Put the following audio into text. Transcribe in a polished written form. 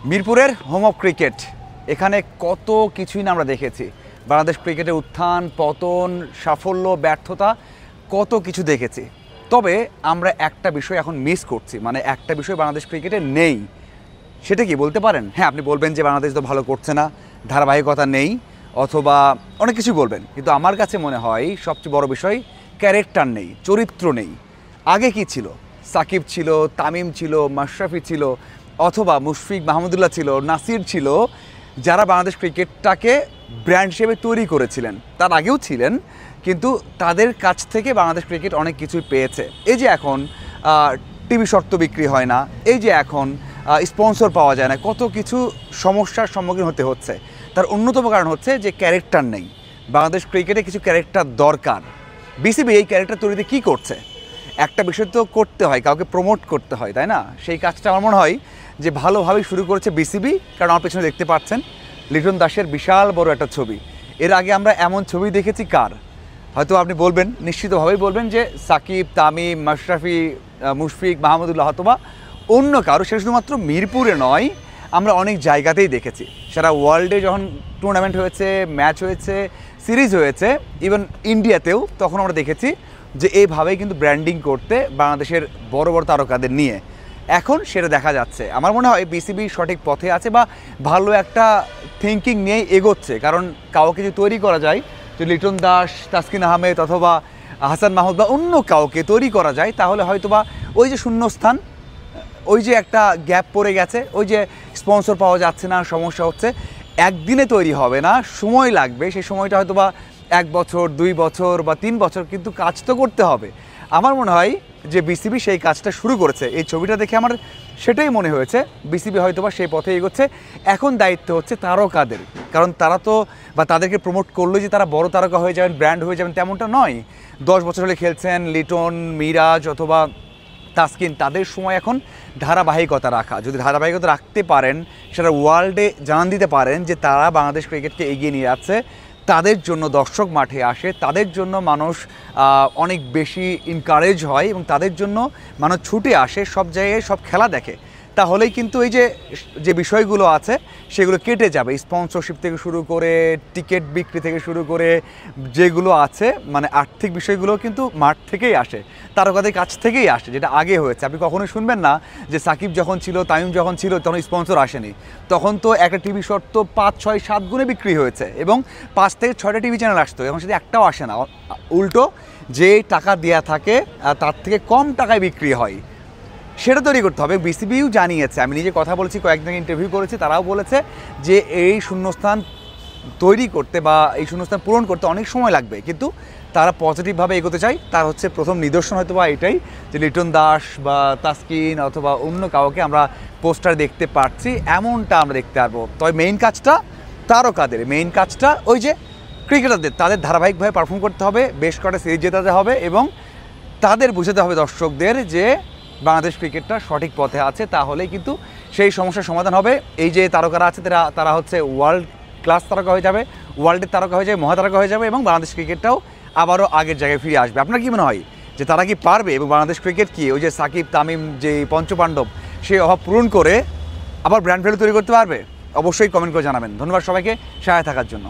মিরপুরের home of cricket, এখানে কত কিছুই না আমরা দেখেছি। বাংলাদেশ ক্রিকেটের উত্থান পতন, সাফল্য ব্যর্থতা, কত কিছু দেখেছি। তবে আমরা একটা বিষয় এখন মিস করছি, মানে একটা বিষয় বাংলাদেশ ক্রিকেটে নেই। সেটা কি বলতে পারেন? হ্যাঁ, আপনি বলবেন যে বাংলাদেশ তো ভালো করছে না, ধারাবাহিকতা নেই, অথবা অনেক কিছু বলবেন, কিন্তু আমার কাছে মনে হয় সবচেয়ে বড় বিষয় ক্যারেক্টার নেই, চরিত্র নেই। আগে কি ছিল? সাকিব ছিল, তামিম ছিল, মাশরাফি ছিল, অথবা মুশফিক মাহমুদুল্লাহ ছিল, নাসির ছিল, যারা বাংলাদেশ ক্রিকেটটাকে ব্র্যান্ড হিসেবে তৈরি করেছিলেন। তার আগেও ছিলেন, কিন্তু তাদের কাছ থেকে বাংলাদেশ ক্রিকেট অনেক কিছুই পেয়েছে। এই যে এখন টিভি শর্ত বিক্রি হয় না, এই যে এখন স্পন্সর পাওয়া যায় না, কত কিছু সমস্যার সম্মুখীন হতে হচ্ছে। তার অন্যতম কারণ হচ্ছে যে ক্যারেক্টার নেই। বাংলাদেশ ক্রিকেটে কিছু ক্যারেক্টার দরকার। বিসিবি এই ক্যারেক্টার তৈরিতে কী করছে? একটা বিষয় তো করতে হয়, কাউকে প্রমোট করতে হয়, তাই না? সেই কাজটা আমার মনে হয় যে ভালোভাবেই শুরু করেছে বিসিবি। কারণ আমার পেছনে দেখতে পাচ্ছেন লিটন দাসের বিশাল বড় একটা ছবি। এর আগে আমরা এমন ছবি দেখেছি কার? হয়তো আপনি বলবেন, নিশ্চিতভাবেই বলবেন যে সাকিব, তামিম, মাশরাফি, মুশফিক মাহমুদুল্লাহ, অথবা অন্য কারো। সেটা শুধুমাত্র মিরপুরে নয়, আমরা অনেক জায়গাতেই দেখেছি। সারা ওয়ার্ল্ডে যখন টুর্নামেন্ট হয়েছে, ম্যাচ হয়েছে, সিরিজ হয়েছে, ইভেন ইন্ডিয়াতেও, তখন আমরা দেখেছি যে এইভাবেই কিন্তু ব্র্যান্ডিং করতে বাংলাদেশের বড় বড় তারকাদের নিয়ে। এখন সেটা দেখা যাচ্ছে। আমার মনে হয় বিসিবি সঠিক পথে আছে, বা ভালো একটা থিঙ্কিং নিয়েই এগোচ্ছে। কারণ কাউকে যদি তৈরি করা যায়, যে লিটন দাস, তাসকিন আহমেদ, অথবা হাসান মাহমুদ বা অন্য কাউকে তৈরি করা যায়, তাহলে হয়তোবা ওই যে শূন্যস্থান, ওই যে একটা গ্যাপ পড়ে গেছে, ওই যে স্পন্সর পাওয়া যাচ্ছে না, সমস্যা হচ্ছে, একদিনে তৈরি হবে না, সময় লাগবে। সেই সময়টা হয়তোবা 1 বছর, 2 বছর বা 3 বছর, কিন্তু কাজ তো করতে হবে। আমার মনে হয় যে বিসিবি সেই কাজটা শুরু করেছে। এই ছবিটা দেখে আমার সেটাই মনে হয়েছে, বিসিবি হয়তোবা সেই পথে এগোচ্ছে। এখন দায়িত্ব হচ্ছে তারকাদের, কারণ তারা তো, বা তাদেরকে প্রমোট করলো যে তারা বড় তারকা হয়ে যাবেন, ব্র্যান্ড হয়ে যাবেন, তেমনটা নয়। 10 বছর হলে খেলছেন লিটন, মিরাজ অথবা তাসকিন, তাদের সময় এখন ধারাবাহিকতা রাখা। যদি ধারাবাহিকতা রাখতে পারেন, সেটা ওয়ার্ল্ডে জানান দিতে পারেন যে তারা বাংলাদেশ ক্রিকেটকে এগিয়ে নিয়ে যাচ্ছে, তাদের জন্য দর্শক মাঠে আসে, তাদের জন্য মানুষ অনেক বেশি এনকারেজ হয়, এবং তাদের জন্য মানুষ ছুটে আসে, সব জায়গায় সব খেলা দেখে, তাহলেই কিন্তু এই যে বিষয়গুলো আছে সেগুলো কেটে যাবে। স্পন্সরশিপ থেকে শুরু করে, টিকিট বিক্রি থেকে শুরু করে, যেগুলো আছে মানে আর্থিক বিষয়গুলো কিন্তু মাঠ থেকেই আসে, তারকাদের কাছ থেকেই আসে, যেটা আগে হয়েছে। আপনি কখনোই শুনবেন না যে সাকিব যখন ছিল, তামিম যখন ছিল, তখন স্পন্সর আসেনি। তখন তো একটা টিভি শট তো 5, 6, 7 গুণে বিক্রি হয়েছে, এবং 5 থেকে 6টা টিভি চ্যানেল আসতো। এখন সেটা একটাও আসে না। উল্টো যে টাকা দেওয়া থাকে তার থেকে কম টাকায় বিক্রি হয়, সেটা তৈরি করতে হবে। বিসিবিও জানিয়েছে, আমি নিজে কথা বলেছি, কয়েকদিন ইন্টারভিউ করেছি, তারাও বলেছে যে এই শূন্যস্থান তৈরি করতে বা এই শূন্যস্থান পূরণ করতে অনেক সময় লাগবে, কিন্তু তারা পজিটিভভাবে এগোতে চায়। তার হচ্ছে প্রথম নিদর্শন হয়তো বা এটাই, যে লিটন দাস বা তাসকিন অথবা অন্য কাউকে আমরা পোস্টার দেখতে পাচ্ছি, এমনটা আমরা দেখতে পারবো। তবে মেইন কাজটা তারকাদের, মেইন কাজটা ওই যে ক্রিকেটারদের, তাদের ধারাবাহিকভাবে পারফর্ম করতে হবে, বেশ কটা সিরিজ জেতাতে হবে, এবং তাদের বুঝাতে হবে দর্শকদের যে বাংলাদেশ ক্রিকেটটা সঠিক পথে আছে। তাহলেই কিন্তু সেই সমস্যার সমাধান হবে। এই যে তারকারা আছে, তারা হচ্ছে ওয়ার্ল্ড ক্লাস তারকা হয়ে যাবে, ওয়ার্ল্ডের তারকা হয়ে যাবে, মহাতারকা হয়ে যাবে, এবং বাংলাদেশ ক্রিকেটটাও আবারও আগের জায়গায় ফিরে আসবে। আপনার কি মনে হয় যে তারা কি পারবে, এবং বাংলাদেশ ক্রিকেট কি ওই যে সাকিব, তামিম, যে পঞ্চপাণ্ডব, সেই অভাব পূরণ করে আবার ব্র্যান্ড ভ্যালু তৈরি করতে পারবে? অবশ্যই কমেন্ট করে জানাবেন। ধন্যবাদ সবাইকে সাথে থাকার জন্য।